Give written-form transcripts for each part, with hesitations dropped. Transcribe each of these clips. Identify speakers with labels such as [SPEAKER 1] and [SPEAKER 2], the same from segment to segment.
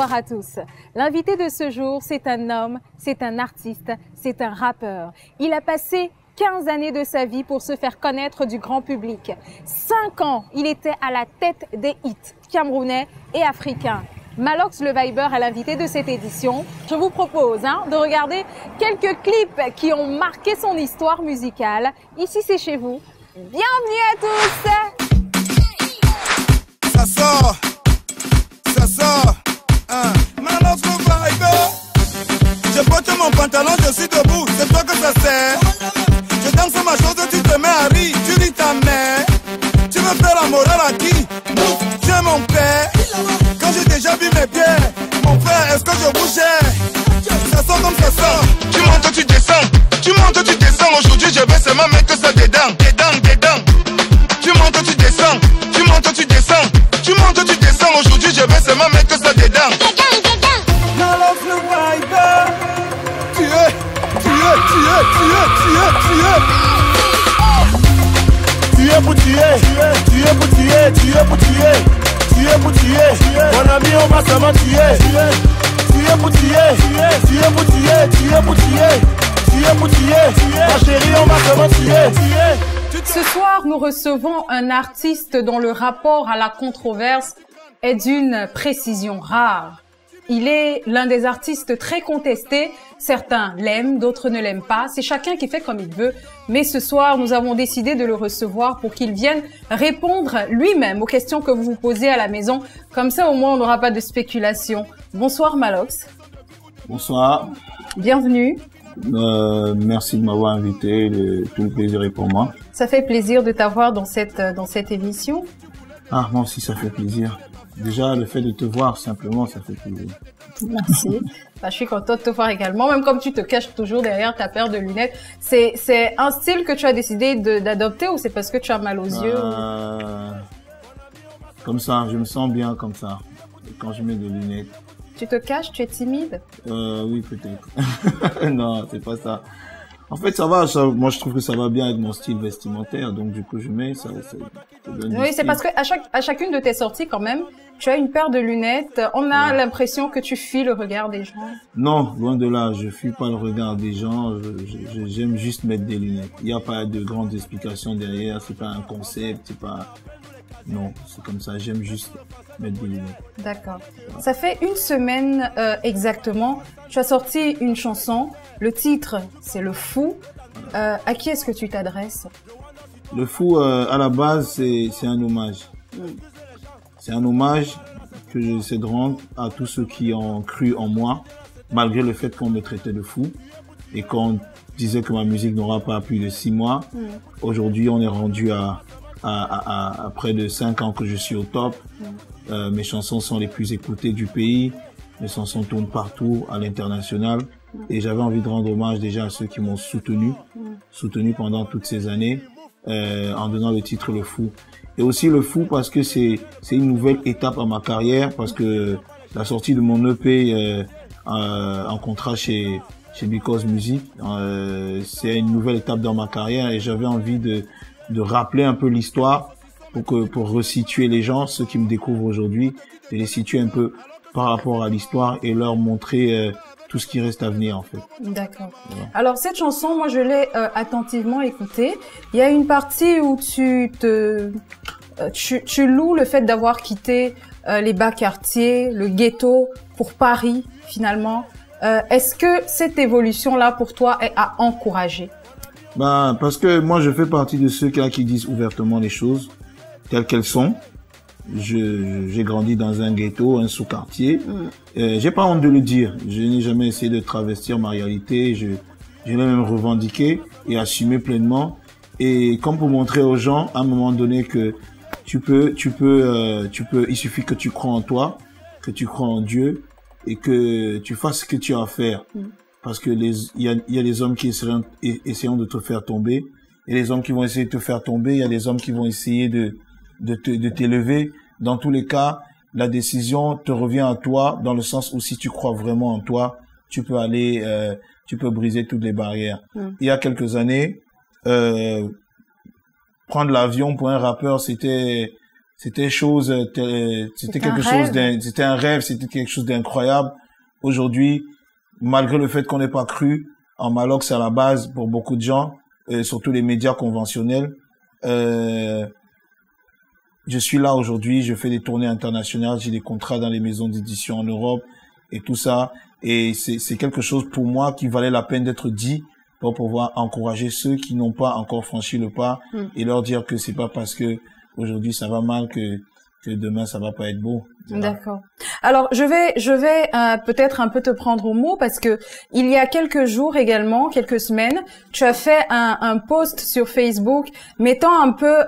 [SPEAKER 1] bonsoir à tous. L'invité de ce jour, c'est un homme, c'est un artiste, c'est un rappeur. Il a passé 15 années de sa vie pour se faire connaître du grand public. 5 ans, il était à la tête des hits camerounais et africains. Malox le Viber est l'invité de cette édition. Je vous propose de regarder quelques clips qui ont marqué son histoire musicale. Ici, c'est chez vous. Bienvenue à tous.
[SPEAKER 2] Ça sort. Malox le Viber. J'ai porté mon pantalon, je suis debout. C'est toi que ça sert. Je danse ma chose, tu te mets à rire. Tu dis ta mère. Tu veux faire la morale à qui? J'ai mon père. Quand j'ai déjà vu mes pieds, mon frère, est-ce que je bougeais? Ça sort comme ça sort. Tu montes, tu descends. Tu montes, tu descends. Aujourd'hui, je vais seulement mettre ça dedans. Tu montes, tu descends. Tu montes, tu descends. Tu montes, tu descends. Aujourd'hui, je vais seulement mettre ça dedans. Malox le Viber. Tu es. Tu es pour tuer. Mon ami, on va seulement tuer. Tu es pour tuer. Ma chérie, on va seulement tuer.
[SPEAKER 1] Ce soir, nous recevons un artiste dont le rapport à la controverse est d'une précision rare. Il est l'un des artistes très contestés. Certains l'aiment, d'autres ne l'aiment pas. C'est chacun qui fait comme il veut. Mais ce soir, nous avons décidé de le recevoir pour qu'il vienne répondre lui-même aux questions que vous vous posez à la maison. Comme ça, au moins, on n'aura pas de spéculation. Bonsoir, Malox.
[SPEAKER 3] Bonsoir.
[SPEAKER 1] Bienvenue.
[SPEAKER 3] Merci de m'avoir invité. Tout le plaisir est pour moi.
[SPEAKER 1] Ça fait plaisir de t'avoir dans cette émission.
[SPEAKER 3] Ah, moi aussi, ça fait plaisir. Déjà, le fait de te voir, simplement, ça fait plaisir.
[SPEAKER 1] Merci. Je suis contente de te voir également, même comme tu te caches toujours derrière ta paire de lunettes. C'est un style que tu as décidé d'adopter ou c'est parce que tu as mal aux yeux
[SPEAKER 3] Comme ça, je me sens bien comme ça, quand je mets des lunettes.
[SPEAKER 1] Tu te caches, tu es timide?
[SPEAKER 3] Oui, peut-être. Non, c'est pas ça. En fait, ça va, moi je trouve que ça va bien avec mon style vestimentaire, donc du coup je mets ça.
[SPEAKER 1] Oui, c'est parce que à chacune de tes sorties quand même, tu as une paire de lunettes. On a l'impression que tu fuis le regard des gens. Non,
[SPEAKER 3] loin de là, je fuis pas le regard des gens. J'aime juste mettre des lunettes. Il n'y a pas de grandes explications derrière. C'est pas un concept, c'est pas. Non, c'est comme ça. J'aime juste mettre des lunettes.
[SPEAKER 1] D'accord. Ça fait une semaine exactement. Tu as sorti une chanson. Le titre, c'est Le Fou. À qui est-ce que tu t'adresses?
[SPEAKER 3] Le Fou, à la base, c'est un hommage. C'est un hommage que j'essaie de rendre à tous ceux qui ont cru en moi, malgré le fait qu'on me traitait de fou et qu'on disait que ma musique n'aura pas plus de 6 mois. Aujourd'hui, on est rendu à près de 5 ans que je suis au top. Mes chansons sont les plus écoutées du pays. Mes chansons tournent partout à l'international. Et j'avais envie de rendre hommage déjà à ceux qui m'ont soutenu pendant toutes ces années, en donnant le titre Le Fou. Et aussi Le Fou parce que c'est une nouvelle étape à ma carrière, parce que la sortie de mon EP en contrat chez Because Music, c'est une nouvelle étape dans ma carrière et j'avais envie de rappeler un peu l'histoire pour resituer les gens, ceux qui me découvrent aujourd'hui, de les situer un peu par rapport à l'histoire et leur montrer tout ce qui reste à venir en fait.
[SPEAKER 1] D'accord. Voilà. Alors cette chanson, moi je l'ai attentivement écoutée. Il y a une partie où tu loues le fait d'avoir quitté les bas quartiers, le ghetto pour Paris finalement. Est-ce que cette évolution-là pour toi est à encourager?
[SPEAKER 3] Parce que moi je fais partie de ceux qui disent ouvertement les choses telles qu'elles sont. J'ai grandi dans un ghetto, un sous-quartier. J'ai pas honte de le dire. Je n'ai jamais essayé de travestir ma réalité. Je l'ai même revendiqué et assumé pleinement. Et comme pour montrer aux gens, à un moment donné, que il suffit que tu crois en toi, que tu crois en Dieu et que tu fasses ce que tu as à faire. Parce que il y a des hommes qui essaieront de te faire tomber. Et les hommes qui vont essayer de te faire tomber. Il y a des hommes qui vont essayer de t'élever. Dans tous les cas, la décision te revient à toi, dans le sens où si tu crois vraiment en toi, tu peux tu peux briser toutes les barrières. Il y a quelques années, prendre l'avion pour un rappeur, c'était c'était c'était un rêve, c'était quelque chose d'incroyable. Aujourd'hui, malgré le fait qu'on n'ait pas cru en Malox à la base, pour beaucoup de gens, surtout les médias conventionnels, je suis là aujourd'hui, je fais des tournées internationales, j'ai des contrats dans les maisons d'édition en Europe et tout ça. Et c'est quelque chose pour moi qui valait la peine d'être dit pour pouvoir encourager ceux qui n'ont pas encore franchi le pas et leur dire que c'est pas parce que aujourd'hui ça va mal que demain ça va pas être beau.
[SPEAKER 4] D'accord. Alors je vais peut-être un peu te prendre au mot parce que il y a quelques jours également, quelques semaines, tu as fait un post sur Facebook mettant un peu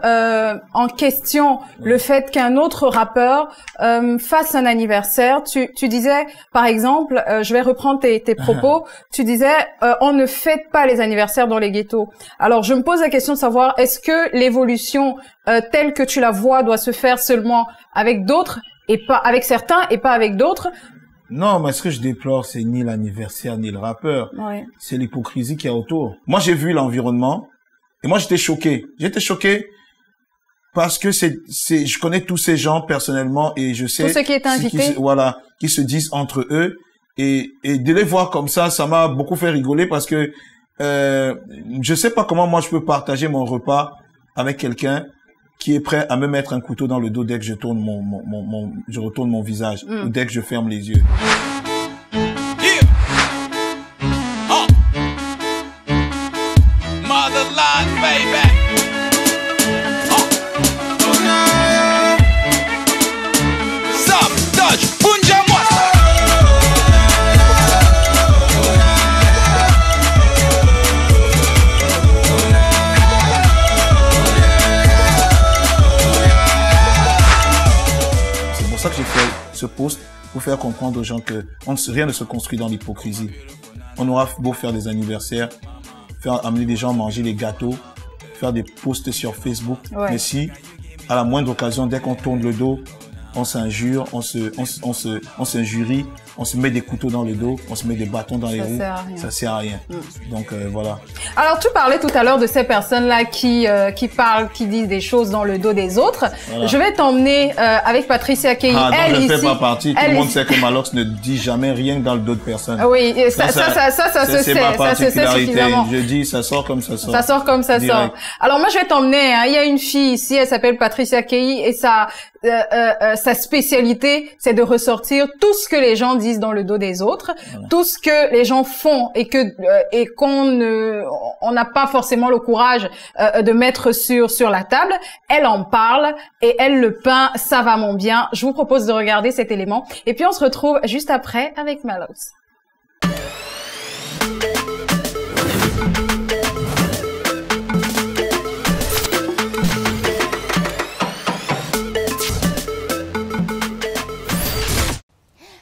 [SPEAKER 4] en question le fait qu'un autre rappeur fasse un anniversaire. Tu disais par exemple, je vais reprendre tes propos, tu disais on ne fête pas les anniversaires dans les ghettos. Alors je me pose la question de savoir est-ce que l'évolution telle que tu la vois doit se faire seulement avec d'autres et pas avec certains et pas avec d'autres?
[SPEAKER 3] Non, mais ce que je déplore, c'est ni l'anniversaire ni le rappeur.
[SPEAKER 4] Ouais.
[SPEAKER 3] C'est l'hypocrisie qu'il y a autour. Moi, j'ai vu l'environnement et moi, j'étais choqué. J'étais choqué parce que je connais tous ces gens personnellement et je sais
[SPEAKER 4] tous ceux qui étaient invités,
[SPEAKER 3] qui se disent entre eux et de les voir comme ça m'a beaucoup fait rigoler parce que je sais pas comment moi je peux partager mon repas avec quelqu'un qui est prêt à me mettre un couteau dans le dos dès que je tourne je retourne mon visage ou dès que je ferme les yeux.
[SPEAKER 2] Yeah. Motherland, baby. Sam, Dodge, Punja,
[SPEAKER 3] C'est pour ça que j'ai fait ce post pour faire comprendre aux gens que rien ne se construit dans l'hypocrisie. On aura beau faire des anniversaires, amener des gens manger les gâteaux, faire des posts sur Facebook, mais si à la moindre occasion, dès qu'on tourne le dos, on s'injure, on s'injurie, on se met des couteaux dans le dos, on se met des bâtons dans les roues, ça sert à rien. Donc voilà.
[SPEAKER 4] Alors tu parlais tout à l'heure de ces personnes-là qui parlent, qui disent des choses dans le dos des autres. Voilà. Je vais t'emmener avec Patricia Kei.
[SPEAKER 3] Elle ne fait pas partie. Tout le monde sait que Malox ne dit jamais rien dans le dos de personne.
[SPEAKER 4] Oui, ça se sait.
[SPEAKER 3] C'est ma particularité. Je dis, ça sort comme ça sort.
[SPEAKER 4] Ça sort comme ça sort. Alors moi je vais t'emmener. Il y a une fille ici, elle s'appelle Patricia Kei et sa spécialité, c'est de ressortir tout ce que les gens disent dans le dos des autres, tout ce que les gens font et qu'on n'a pas forcément le courage de mettre sur la table. Elle en parle et elle le peint savamment bien. Je vous propose de regarder cet élément et puis on se retrouve juste après avec Malox.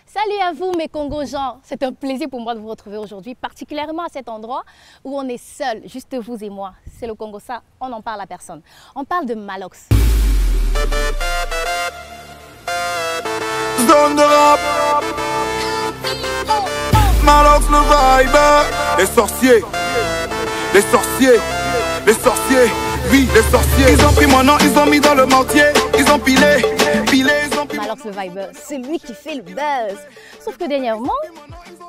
[SPEAKER 5] Salut à vous mes Congo-gens, c'est un plaisir pour moi de vous retrouver aujourd'hui, particulièrement à cet endroit où on est seul, juste vous et moi. C'est le Congo, ça, on n'en parle à personne. On parle de Malox.
[SPEAKER 2] Zone de rap. Malox le vibe. Les sorciers. Les sorciers. Les sorciers. Oui, les sorciers. Ils ont pris mon nom, ils ont mis dans le mortier. Ils ont pilé, ils ont pilé.
[SPEAKER 5] Malox le Viber, c'est lui qui fait le buzz. Sauf que dernièrement,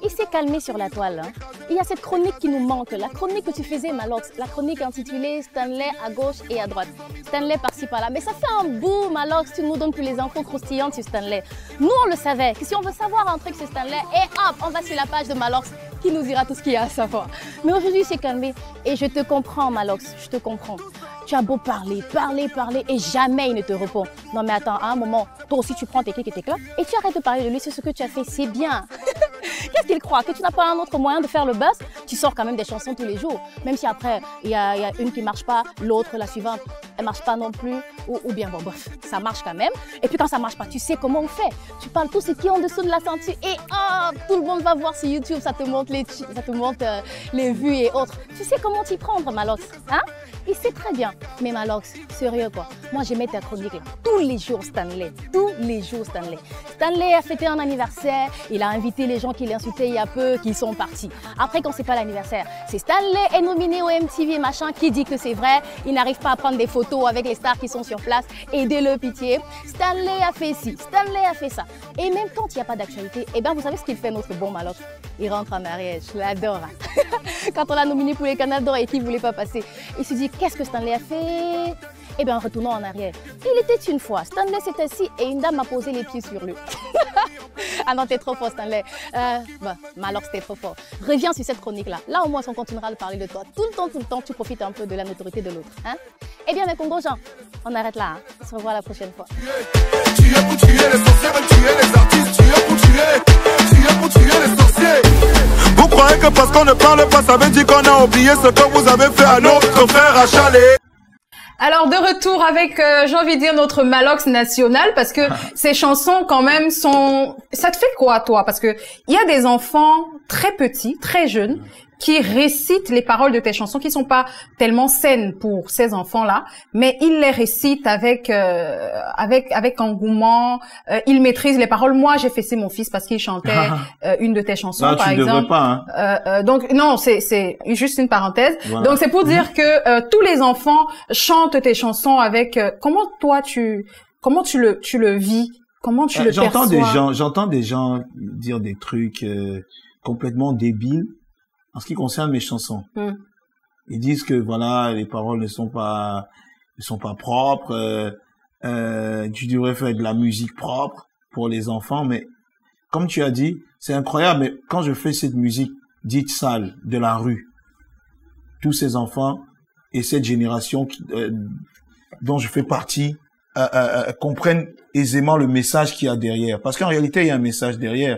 [SPEAKER 5] il s'est calmé sur la toile. Il y a cette chronique qui nous manque, la chronique que tu faisais Malox, la chronique intitulée Stanley à gauche et à droite. Stanley par-ci par-là. Mais ça fait un bout Malox, tu nous donnes plus les infos croustillantes sur Stanley. Nous on le savait, que si on veut savoir un truc sur Stanley, et hop, on va sur la page de Malox qui nous dira tout ce qu'il y a à savoir. Mais aujourd'hui il s'est calmé et je te comprends Malox, je te comprends. Tu as beau parler et jamais il ne te répond. Non mais attends, à un moment, toi aussi tu prends tes clics et tes claques et tu arrêtes de parler de lui sur ce que tu as fait, c'est bien. Qu'est-ce qu'il croit? Que tu n'as pas un autre moyen de faire le buzz? Tu sors quand même des chansons tous les jours. Même si après, il y a une qui ne marche pas, l'autre, la suivante, elle ne marche pas non plus. Ou bien, bon, bref, ça marche quand même. Et puis quand ça ne marche pas, tu sais comment on fait. Tu parles tout ce qui est en dessous de la ceinture et tout le monde va voir sur YouTube, ça te montre les vues et autres. Tu sais comment t'y prendre, Malox, hein? Il sait très bien. Mais Malox, sérieux quoi. Moi, j'aimais ta chronique là. Tous les jours, Stanley. Tous les jours, Stanley. Stanley a fêté un anniversaire. Il a invité les gens qui l'insultaient il y a peu, qui sont partis. Après, quand c'est pas l'anniversaire, c'est Stanley est nominé au MTV machin, qui dit que c'est vrai. Il n'arrive pas à prendre des photos photos avec les stars qui sont sur place. Aidez-le, pitié. Stanley a fait ci, Stanley a fait ça. Et même quand il n'y a pas d'actualité, eh bien, vous savez ce qu'il fait, notre bon Malox? Il rentre en mariage. Je l'adore. Quand on l'a nominé pour les Canal d'Or et qu'il ne voulait pas passer, il se dit, qu'est-ce que Stanley a fait? Eh bien, retournons en arrière. Il était une fois, Stanley s'est assis et une dame a posé les pieds sur lui. Ah non, t'es trop fort, Stanley. Malox, t'es trop fort. Reviens sur cette chronique-là. Là, au moins, on continuera de parler de toi. Tout le temps, tu profites un peu de la notoriété de l'autre. Hein? Eh bien, mes Congo gens, on arrête là. Hein? On se revoit la prochaine fois.
[SPEAKER 2] Tu es pour tuer les sorciers, tu es les artistes, tu es pour tuer les sorciers. Vous croyez que parce qu'on ne parle pas, ça veut dire qu'on a oublié ce que vous avez fait à nos frères à Chalet?
[SPEAKER 4] Alors de retour avec, j'ai envie de dire, notre Malox national, parce que ces chansons quand même sont... Ça te fait quoi, toi? Parce que il y a des enfants très petits, très jeunes, qui récitent les paroles de tes chansons, qui sont pas tellement saines pour ces enfants-là, mais ils les récitent avec engouement. Ils maîtrisent les paroles. Moi, j'ai fessé mon fils parce qu'il chantait une de tes chansons,
[SPEAKER 3] là,
[SPEAKER 4] par
[SPEAKER 3] tu
[SPEAKER 4] exemple.
[SPEAKER 3] devrais pas, hein.
[SPEAKER 4] Donc non, c'est juste une parenthèse.
[SPEAKER 3] Voilà.
[SPEAKER 4] Donc c'est pour dire que tous les enfants chantent tes chansons avec. Comment toi comment tu le vis? Comment tu le perçois?
[SPEAKER 3] J'entends des gens dire des trucs complètement débiles. En ce qui concerne mes chansons, ils disent que voilà, les paroles ne sont pas propres. Tu devrais faire de la musique propre pour les enfants, mais comme tu as dit, c'est incroyable. Mais quand je fais cette musique dite sale de la rue, tous ces enfants et cette génération dont je fais partie comprennent aisément le message qu'il y a derrière. Parce qu'en réalité, il y a un message derrière.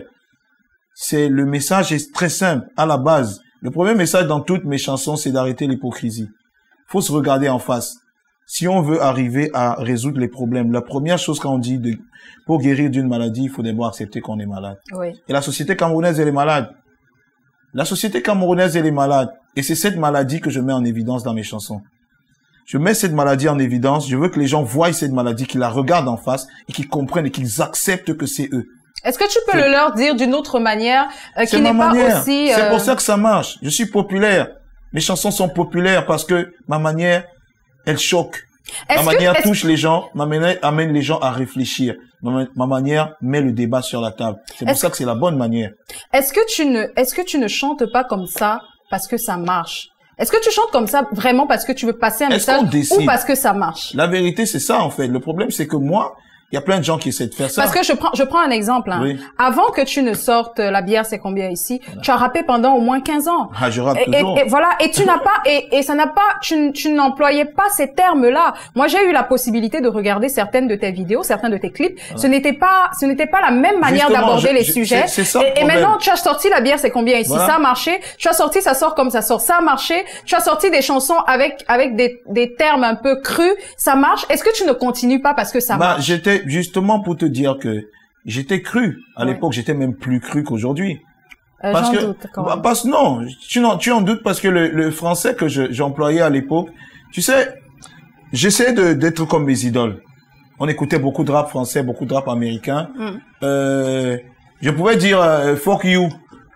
[SPEAKER 3] Le message est très simple à la base. Le premier message dans toutes mes chansons, c'est d'arrêter l'hypocrisie. Faut se regarder en face. Si on veut arriver à résoudre les problèmes, la première chose qu'on dit, pour guérir d'une maladie, il faut d'abord accepter qu'on est malade.
[SPEAKER 4] Oui.
[SPEAKER 3] Et la société camerounaise, elle est malade. La société camerounaise, elle est malade. Et c'est cette maladie que je mets en évidence dans mes chansons. Je mets cette maladie en évidence. Je veux que les gens voient cette maladie, qu'ils la regardent en face et qu'ils comprennent et qu'ils acceptent que c'est eux.
[SPEAKER 4] Est-ce que tu peux le leur dire d'une autre manière qui n'est pas aussi...
[SPEAKER 3] C'est pour ça que ça marche. Je suis populaire. Mes chansons sont populaires parce que ma manière, elle choque. Ma manière touche les gens, ma manière amène les gens à réfléchir. Ma manière met le débat sur la table. C'est pour ça que c'est la bonne manière.
[SPEAKER 4] Est-ce que tu ne chantes pas comme ça parce que ça marche? Est-ce que tu chantes comme ça vraiment parce que tu veux passer un message ou parce que ça marche?
[SPEAKER 3] La vérité, c'est ça en fait. Le problème, c'est que moi, il y a plein de gens qui essaient de faire ça.
[SPEAKER 4] Parce que je prends un exemple. Hein. Oui. Avant que tu ne sortes La bière, c'est combien ici? Voilà. Tu as rappé pendant au moins 15 ans.
[SPEAKER 3] Ah, je rappe toujours.
[SPEAKER 4] Et voilà. Et tu n'as pas, et ça n'a pas, tu n'employais pas ces termes-là. Moi, j'ai eu la possibilité de regarder certaines de tes vidéos, certains de tes clips. Voilà. Ce n'était pas la même manière d'aborder les sujets.
[SPEAKER 3] C'est ça.
[SPEAKER 4] Et maintenant, tu as sorti La bière, c'est combien ici? Voilà. Ça a marché. Tu as sorti Ça sort comme ça sort. Ça a marché. Tu as sorti des chansons avec des termes un peu crus. Ça marche. Est-ce que tu ne continues pas parce que ça marche?
[SPEAKER 3] J'étais justement pour te dire que j'étais cru. À l'époque, j'étais même plus cru qu'aujourd'hui.
[SPEAKER 4] J'en doute quand même.
[SPEAKER 3] Parce non, tu en doutes parce que le français que j'employais à l'époque, tu sais, j'essayais d'être comme mes idoles. On écoutait beaucoup de rap français, beaucoup de rap américain. Je pouvais dire fuck you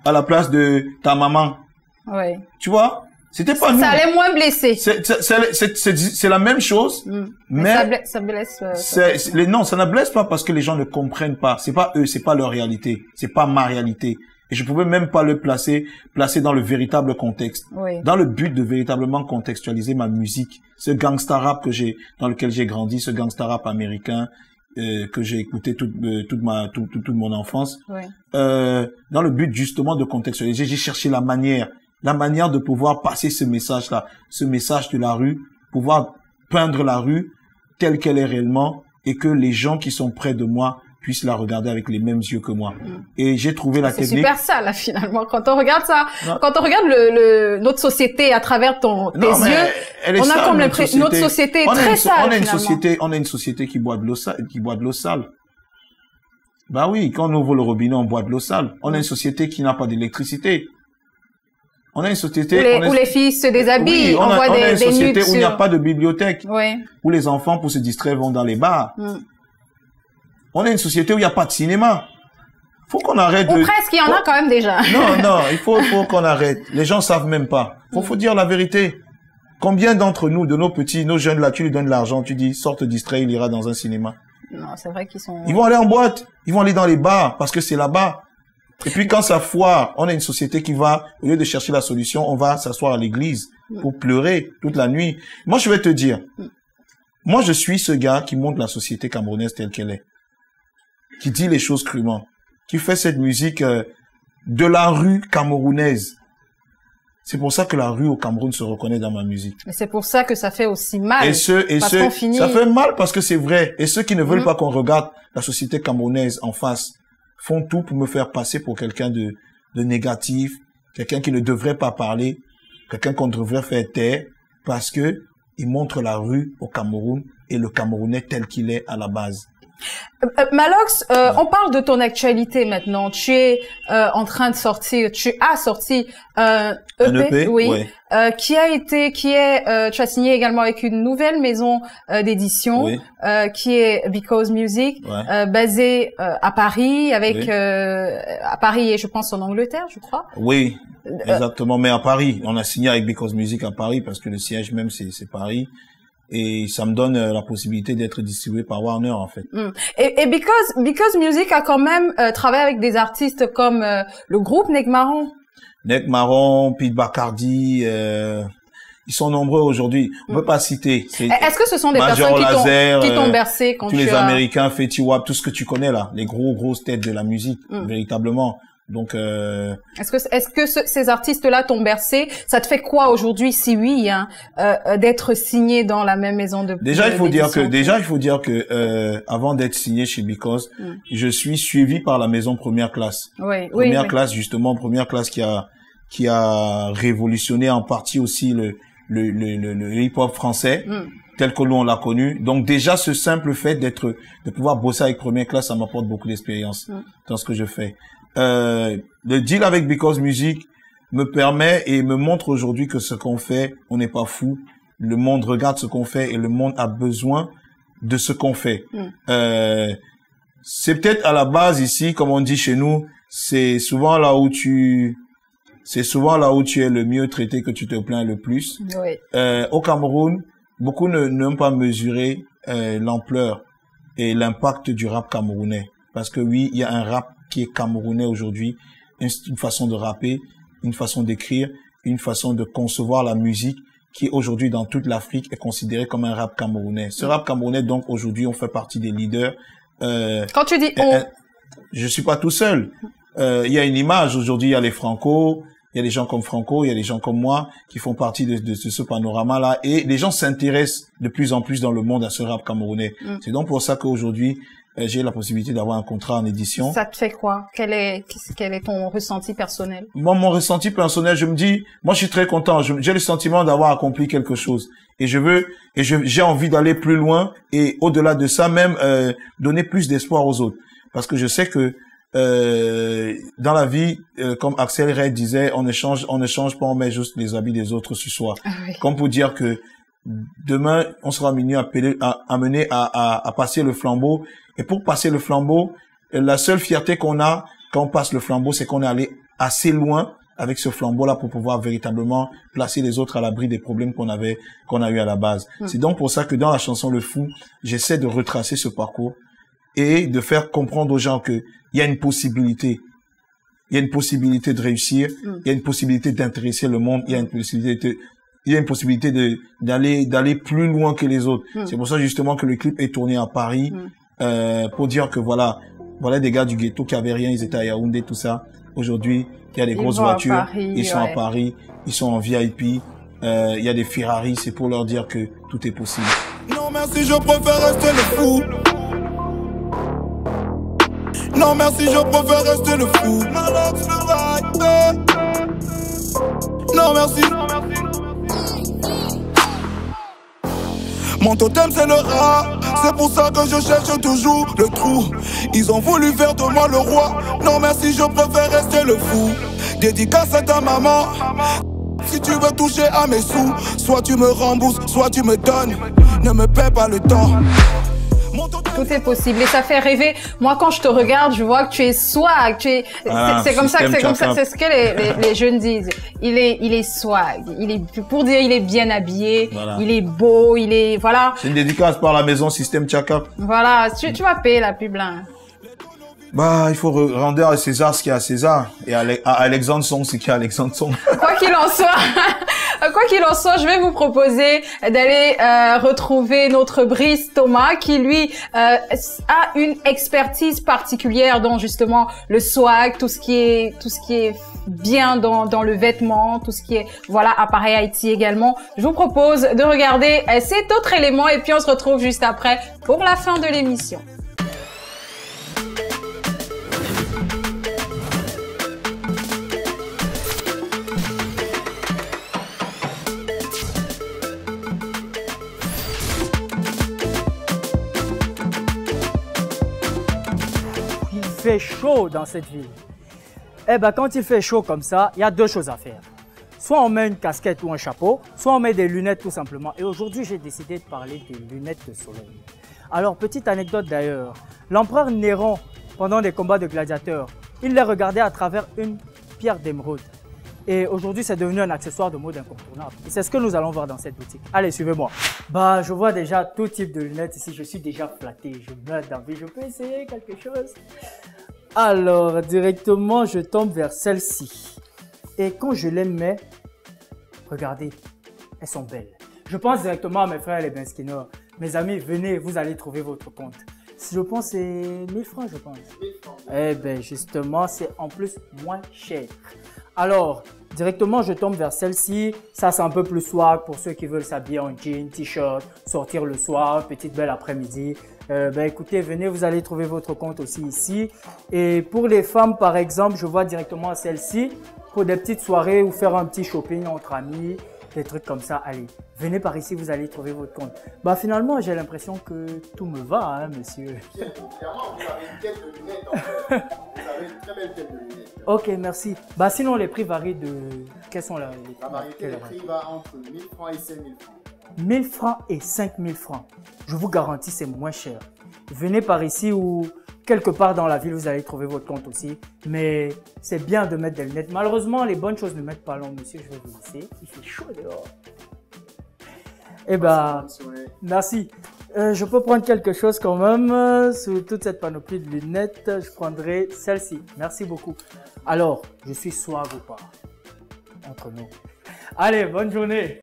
[SPEAKER 3] à la place de ta maman.
[SPEAKER 4] Oui.
[SPEAKER 3] Tu vois? C'était pas nous.
[SPEAKER 4] Ça allait moins blesser.
[SPEAKER 3] C'est la même chose, mais
[SPEAKER 4] ça blesse.
[SPEAKER 3] Non, ça ne blesse pas parce que les gens ne comprennent pas. C'est pas eux, c'est pas leur réalité, c'est pas ma réalité. Et je pouvais même pas le placer dans le véritable contexte.
[SPEAKER 4] Oui.
[SPEAKER 3] Dans le but de véritablement contextualiser ma musique, ce gangsta rap dans lequel j'ai grandi, ce gangsta rap américain que j'ai écouté toute mon enfance.
[SPEAKER 4] Oui.
[SPEAKER 3] Dans le but justement de contextualiser, j'ai cherché la manière de pouvoir passer ce message-là, ce message de la rue, pouvoir peindre la rue telle qu'elle est réellement et que les gens qui sont près de moi puissent la regarder avec les mêmes yeux que moi. Et j'ai trouvé la technique.
[SPEAKER 4] C'est super ça, là, finalement. Quand on regarde ça, quand on regarde notre société à travers tes yeux, on a comme l'impression, notre société est très sale,
[SPEAKER 3] on a une société qui boit de l'eau sale. Bah oui, quand on ouvre le robinet, on boit de l'eau sale. On a une société qui n'a pas d'électricité. On a une société
[SPEAKER 4] où les filles se déshabillent,
[SPEAKER 3] on
[SPEAKER 4] voit
[SPEAKER 3] a une société
[SPEAKER 4] nudes
[SPEAKER 3] où il n'y a pas de bibliothèque,
[SPEAKER 4] oui.
[SPEAKER 3] Où les enfants pour se distraire vont dans les bars. On a une société où il n'y a pas de cinéma. Faut qu'on arrête
[SPEAKER 4] Ou presque, il y en a quand même déjà.
[SPEAKER 3] Non, il faut qu'on arrête. Les gens savent même pas. Faut dire la vérité. Combien d'entre nous, de nos petits, nos jeunes là, tu lui donnes de l'argent, tu dis, sors te distraire, il ira dans un cinéma.
[SPEAKER 4] Non, c'est vrai qu'ils sont...
[SPEAKER 3] Ils vont aller en boîte, ils vont aller dans les bars, parce que c'est là-bas. Et puis quand ça foire, on a une société qui va, au lieu de chercher la solution, on va s'asseoir à l'église pour pleurer toute la nuit. Moi, je vais te dire, moi, je suis ce gars qui montre la société camerounaise telle qu'elle est, qui dit les choses crûment, qui fait cette musique de la rue camerounaise. C'est pour ça que la rue au Cameroun se reconnaît dans ma musique.
[SPEAKER 4] Mais c'est pour ça que ça fait aussi mal.
[SPEAKER 3] Ça fait mal parce que c'est vrai. Et ceux qui ne veulent pas qu'on regarde la société camerounaise en face font tout pour me faire passer pour quelqu'un de négatif, quelqu'un qui ne devrait pas parler, quelqu'un qu'on devrait faire taire, parce que il montre la rue au Cameroun et le Camerounais tel qu'il est à la base.
[SPEAKER 4] Malox, on parle de ton actualité maintenant. Tu es en train de sortir, tu as sorti un EP, oui, ouais. Tu as signé également avec une nouvelle maison d'édition, oui, qui est Because Music, ouais, basée à Paris, avec oui, à Paris et je pense en Angleterre, je crois.
[SPEAKER 3] Oui, exactement. Mais à Paris, on a signé avec Because Music à Paris parce que le siège même c'est Paris. Et ça me donne la possibilité d'être distribué par Warner, en fait.
[SPEAKER 4] Et Because Music a quand même travaillé avec des artistes comme le groupe Nek Marron.
[SPEAKER 3] Nek Marron, Pete Bacardi, ils sont nombreux aujourd'hui. On peut pas citer.
[SPEAKER 4] Est-ce que ce sont des personnes qui t'ont bercé quand
[SPEAKER 3] tous les Américains, Fetty Wap, tout ce que tu connais là, les grosses têtes de la musique, véritablement. Donc,
[SPEAKER 4] est-ce que ces artistes-là t'ont bercé? Ça te fait quoi aujourd'hui, si oui, hein, d'être signé dans la même maison de
[SPEAKER 3] Déjà, il faut dire que avant d'être signé chez Because, je suis suivi par la maison Première Classe.
[SPEAKER 4] Oui,
[SPEAKER 3] Première Classe, justement, Première Classe qui a révolutionné en partie aussi le hip-hop français. Tel que nous on l'a connu. Donc déjà ce simple fait de pouvoir bosser avec Première Classe, ça m'apporte beaucoup d'expérience dans ce que je fais. Le deal avec Because Music me permet et me montre aujourd'hui que ce qu'on fait, on n'est pas fou. Le monde regarde ce qu'on fait et le monde a besoin de ce qu'on fait. C'est peut-être à la base ici, comme on dit chez nous, c'est souvent là où tu es le mieux traité que tu te plains le plus.
[SPEAKER 4] Oui.
[SPEAKER 3] Au Cameroun, beaucoup n'ont pas mesuré l'ampleur et l'impact du rap camerounais. Parce que oui, il y a un rap qui est camerounais aujourd'hui, une façon de rapper, une façon d'écrire, une façon de concevoir la musique qui aujourd'hui dans toute l'Afrique est considérée comme un rap camerounais. Ce rap camerounais, donc aujourd'hui, on fait partie des leaders.
[SPEAKER 4] Quand tu dis on...
[SPEAKER 3] Je suis pas tout seul. Il y a une image aujourd'hui, il y a les Franco, il y a des gens comme Franco, il y a des gens comme moi qui font partie de ce panorama-là et les gens s'intéressent de plus en plus dans le monde à ce rap camerounais. C'est donc pour ça qu'aujourd'hui, j'ai la possibilité d'avoir un contrat en édition.
[SPEAKER 4] Ça te fait quoi? Quel est ton ressenti personnel?
[SPEAKER 3] Moi, mon ressenti personnel, je me dis, moi, je suis très content. J'ai le sentiment d'avoir accompli quelque chose. Et j'ai envie d'aller plus loin et au-delà de ça, même, donner plus d'espoir aux autres. Parce que je sais que, dans la vie, comme Axel Red disait, on ne change pas, on met juste les habits des autres sur soi.
[SPEAKER 4] Oui.
[SPEAKER 3] Comme pour dire que demain, on sera amené à passer le flambeau. Et pour passer le flambeau, la seule fierté qu'on a quand on passe le flambeau, c'est qu'on est allé assez loin avec ce flambeau-là pour pouvoir véritablement placer les autres à l'abri des problèmes qu'on a eu à la base. C'est donc pour ça que dans la chanson Le Fou, j'essaie de retracer ce parcours et de faire comprendre aux gens que il y a une possibilité. Il y a une possibilité de réussir, il y a une possibilité d'intéresser le monde, il y a une possibilité d'aller plus loin que les autres. C'est pour ça justement que le clip est tourné à Paris, pour dire que voilà des gars du ghetto qui avaient rien, ils étaient à Yaoundé, tout ça. Aujourd'hui, il y a des grosses voitures, ils sont à Paris, ils sont en VIP, il y a des Ferrari, c'est pour leur dire que tout est possible.
[SPEAKER 2] Non merci, je préfère rester le fou. Non merci, je préfère rester le fou. Non merci. Mon totem c'est le rat, c'est pour ça que je cherche toujours le trou. Ils ont voulu faire de moi le roi. Non merci, je préfère rester le fou. Dédicace à ta maman. Si tu veux toucher à mes sous, soit tu me rembourses, soit tu me donnes. Ne me paie pas le temps.
[SPEAKER 4] Tout est possible et ça fait rêver. Moi, quand je te regarde, je vois que tu es swag. C'est comme ça, c'est ce que les jeunes disent. Il est swag. Pour dire, il est bien habillé. Voilà. Il est beau. Voilà.
[SPEAKER 3] C'est une dédicace par la maison Système Chaka.
[SPEAKER 4] Voilà. Tu vas payer la pub là.
[SPEAKER 3] Bah, il faut rendre à César ce qu'il y a à César et à Alexandre Song ce qu'il y a à Alexandre Song.
[SPEAKER 4] Quoi qu'il en soit, je vais vous proposer d'aller retrouver notre Brice Thomas qui lui a une expertise particulière dans justement le swag, tout ce qui est bien dans le vêtement, tout ce qui est appareil IT également. Je vous propose de regarder cet autre élément et puis on se retrouve juste après pour la fin de l'émission.
[SPEAKER 6] Il fait chaud dans cette ville. Eh ben, quand il fait chaud comme ça, il y a deux choses à faire. Soit on met une casquette ou un chapeau, soit on met des lunettes tout simplement. Et aujourd'hui, j'ai décidé de parler des lunettes de soleil. Alors, petite anecdote d'ailleurs. L'empereur Néron, pendant des combats de gladiateurs, il les regardait à travers une pierre d'émeraude. Et aujourd'hui, c'est devenu un accessoire de mode incontournable. Et c'est ce que nous allons voir dans cette boutique. Allez, suivez-moi. Bah, je vois déjà tout type de lunettes ici. Je suis déjà flatté. Je meurs d'envie. Je peux essayer quelque chose? Alors, directement, je tombe vers celle-ci. Et quand je les mets, regardez, elles sont belles. Je pense directement à mes frères les Benskiner. Mes amis, venez, vous allez trouver votre compte. Je pense que c'est 1000 francs, je pense. 1000 francs. Eh bien, justement, c'est en plus moins cher. Alors, directement, je tombe vers celle-ci. Ça, c'est un peu plus swag pour ceux qui veulent s'habiller en jean, t-shirt, sortir le soir, petite belle après-midi. Écoutez, venez, vous allez trouver votre compte aussi ici. Et pour les femmes, par exemple, je vois directement celle-ci pour des petites soirées ou faire un petit shopping entre amis, des trucs comme ça. Allez, venez par ici, vous allez trouver votre compte. Bah, finalement, j'ai l'impression que tout me va, hein, monsieur.
[SPEAKER 7] Clairement, vous avez une tête de lunettes. Vous avez une très belle tête de lunettes.
[SPEAKER 6] Ok, merci. Bah, sinon, les prix varient de... Quels sont les prix?
[SPEAKER 7] La variété des prix va entre 1000 francs et 5000 francs.
[SPEAKER 6] 1000 francs et 5000 francs. Je vous garantis, c'est moins cher. Venez par ici ou quelque part dans la ville, vous allez trouver votre compte aussi. Mais c'est bien de mettre des lunettes. Malheureusement, les bonnes choses ne mettent pas long, monsieur. Je vais vous laisser. Il fait chaud dehors. Eh ben, merci. Je peux prendre quelque chose quand même. Sous toute cette panoplie de lunettes, je prendrai celle-ci. Merci beaucoup. Alors, je suis swag ou pas? Entre nous. Allez, bonne journée.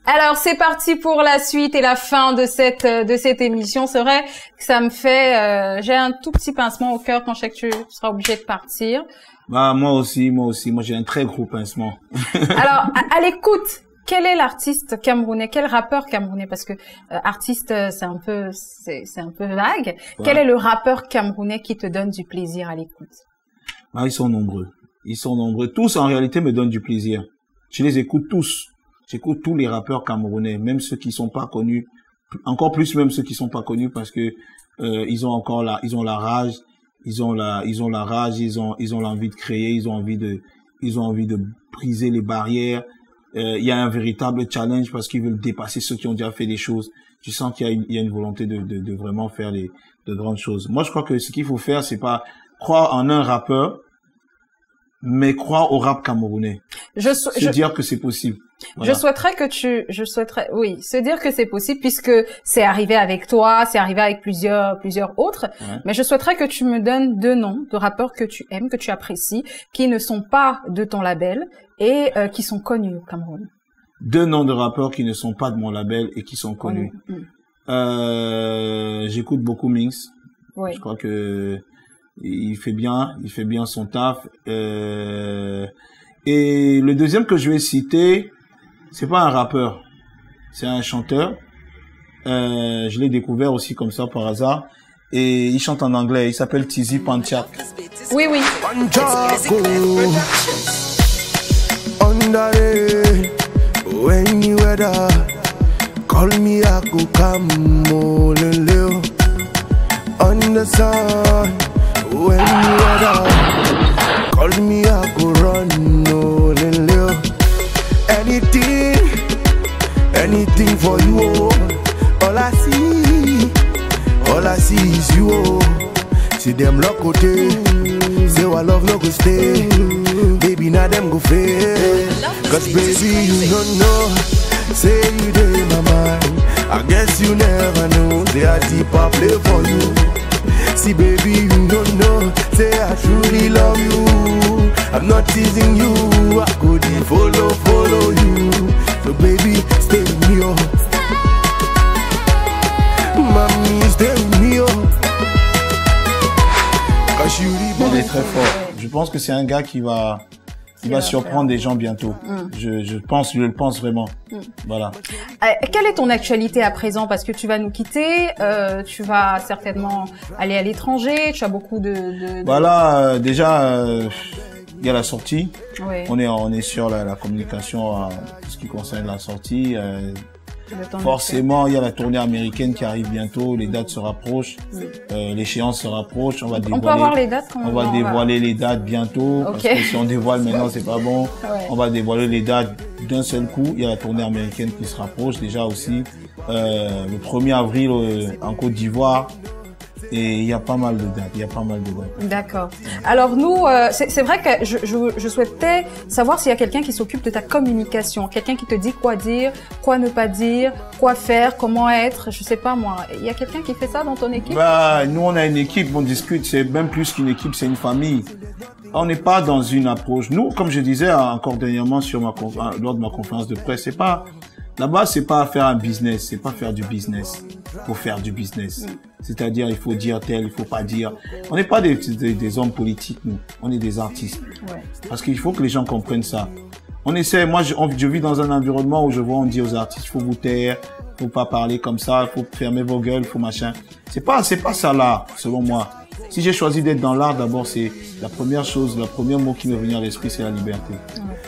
[SPEAKER 4] Alors, c'est parti pour la suite et la fin de cette émission. C'est vrai que ça me fait, j'ai un tout petit pincement au cœur quand je sais que tu seras obligé de partir.
[SPEAKER 3] Bah, moi aussi, j'ai un très gros pincement.
[SPEAKER 4] Alors, à l'écoute, quel est l'artiste camerounais, quel rappeur camerounais? Parce que artiste, c'est un peu vague. Ouais. Quel est le rappeur camerounais qui te donne du plaisir à l'écoute?
[SPEAKER 3] Ah, ils sont nombreux. Tous, en réalité, me donnent du plaisir. Je les écoute tous. J'écoute tous les rappeurs camerounais, même ceux qui sont pas connus, encore plus même ceux qui sont pas connus parce que ils ont la rage, ils ont l'envie de créer, ils ont envie de briser les barrières. Il y a un véritable challenge parce qu'ils veulent dépasser ceux qui ont déjà fait des choses. Tu sens qu'il y a une volonté de vraiment faire de grandes choses. Moi, je crois que ce qu'il faut faire, c'est pas croire en un rappeur, mais croire au rap camerounais. Dire que c'est possible. Voilà.
[SPEAKER 4] Se dire que c'est possible puisque c'est arrivé avec toi, c'est arrivé avec plusieurs autres. Ouais. Mais je souhaiterais que tu me donnes 2 noms de rappeurs que tu aimes, que tu apprécies, qui ne sont pas de ton label et qui sont connus au Cameroun.
[SPEAKER 3] 2 noms de rappeurs qui ne sont pas de mon label et qui sont connus. J'écoute beaucoup Minx. Oui. Je crois que il fait bien son taf. Et le deuxième que je vais citer, c'est pas un rappeur, c'est un chanteur. Je l'ai découvert aussi comme ça par hasard. Et il chante en anglais, il s'appelle Tizi Panchak.
[SPEAKER 4] Oui.
[SPEAKER 8] Call me, I go come more than live on the sun. When you weather, call me, I go run more than live. Anything for you. All I see All I see is you, oh. See them lock côté. Say our love no go stay. Baby, now them go fail. Cause baby, you don't know. Say you dey in my mind. I guess you never know. Say I deep I play for you. See baby, you don't know. Say I truly love you. I'm not teasing you. I go deep, follow you. So baby, stay with me, oh. Mamie, stay with me, oh.
[SPEAKER 3] Il est très fort. Je pense que c'est un gars qui va surprendre des gens bientôt. Je le pense vraiment. Voilà.
[SPEAKER 4] Quelle est ton actualité à présent? Parce que tu vas nous quitter, tu vas certainement aller à l'étranger, tu as beaucoup de...
[SPEAKER 3] Voilà, déjà, il y a la sortie.
[SPEAKER 4] Oui.
[SPEAKER 3] On est sur la communication, ce qui concerne la sortie. Forcément, il y a la tournée américaine qui arrive bientôt, les dates se rapprochent, l'échéance se rapproche, on peut avoir les dates quand même. On va dévoiler les dates bientôt, parce que si on dévoile maintenant, c'est pas bon. Ouais. On va dévoiler les dates d'un seul coup. Il y a la tournée américaine qui se rapproche déjà aussi. Le 1er avril en Côte d'Ivoire. Et il y a pas mal de dates, D'accord.
[SPEAKER 4] Alors nous, c'est vrai que je souhaitais savoir s'il y a quelqu'un qui s'occupe de ta communication, quelqu'un qui te dit quoi dire, quoi ne pas dire, quoi faire, comment être, je sais pas moi. Il y a quelqu'un qui fait ça dans ton équipe?
[SPEAKER 3] Bah, nous on a une équipe, on discute, c'est même plus qu'une équipe, c'est une famille. On n'est pas dans une approche. Nous, comme je disais encore dernièrement lors de ma conférence de presse, c'est pas... Là-bas, c'est pas faire un business, c'est pas faire du business. Faut faire du business. C'est-à-dire, il faut dire tel, il faut pas dire. On n'est pas des hommes politiques, nous. On est des artistes. Ouais. Parce qu'il faut que les gens comprennent ça. On essaie, moi, je vis dans un environnement où je vois, on dit aux artistes, il faut vous taire, faut pas parler comme ça, il faut fermer vos gueules, faut machin. C'est pas ça là, selon moi. Si j'ai choisi d'être dans l'art, d'abord, c'est la première chose, le premier mot qui me vient à l'esprit, c'est la liberté.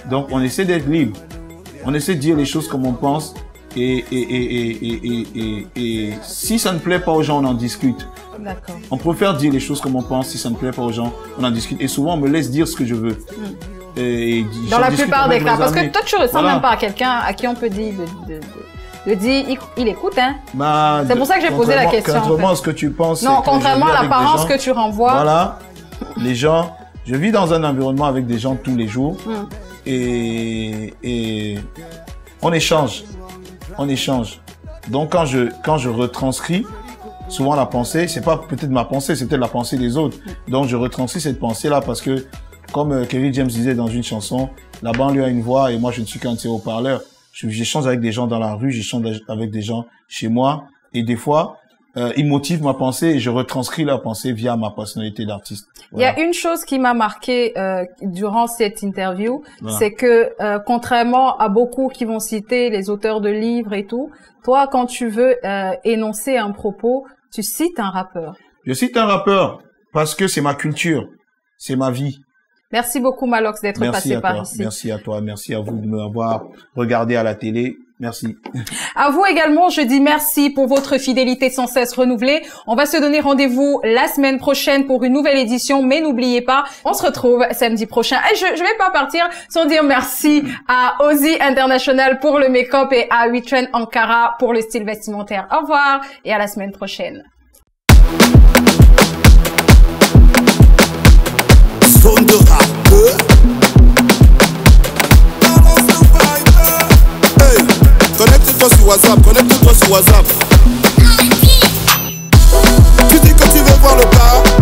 [SPEAKER 3] Donc, on essaie d'être libre. On essaie de dire les choses comme on pense et si ça ne plaît pas aux gens, on en discute.
[SPEAKER 4] D'accord.
[SPEAKER 3] On préfère dire les choses comme on pense. Si ça ne plaît pas aux gens, on en discute. Et souvent, on me laisse dire ce que je veux. Et
[SPEAKER 4] dans la plupart des cas. Parce que toi, tu ressembles même pas à quelqu'un à qui on peut dire de dire, il écoute, hein.
[SPEAKER 3] Bah,
[SPEAKER 4] c'est pour ça que j'ai posé la question.
[SPEAKER 3] Contrairement à ce que tu penses.
[SPEAKER 4] Non, contrairement à l'apparence que tu renvoies.
[SPEAKER 3] Voilà. Les gens, je vis dans un environnement avec des gens tous les jours. Et on échange. Donc quand je retranscris, souvent la pensée, c'est pas peut-être ma pensée, c'est peut-être la pensée des autres. Donc je retranscris cette pensée-là parce que, comme Kerry James disait dans une chanson, la banlieue a une voix et moi je ne suis qu'un de ses haut-parleurs. J'échange avec des gens dans la rue, j'échange avec des gens chez moi et des fois, ils motivent ma pensée et je retranscris leur pensée via ma personnalité d'artiste. Voilà.
[SPEAKER 4] Il y a une chose qui m'a marqué durant cette interview, c'est que contrairement à beaucoup qui vont citer les auteurs de livres et tout, toi, quand tu veux énoncer un propos, tu cites un rappeur.
[SPEAKER 3] Je cite un rappeur parce que c'est ma culture, c'est ma vie.
[SPEAKER 4] Merci beaucoup Malox d'être passé par ici.
[SPEAKER 3] Merci à toi, merci à vous de m'avoir regardé à la télé. Merci.
[SPEAKER 4] À vous également, je dis merci pour votre fidélité sans cesse renouvelée. On va se donner rendez-vous la semaine prochaine pour une nouvelle édition, mais n'oubliez pas, on se retrouve samedi prochain. Et je vais pas partir sans dire merci à Ozzy International pour le make-up et à WeTrend Ankara pour le style vestimentaire. Au revoir et à la semaine prochaine.
[SPEAKER 2] Zone de rap. Connecte-toi sur WhatsApp, Tu dis que tu veux voir le gars.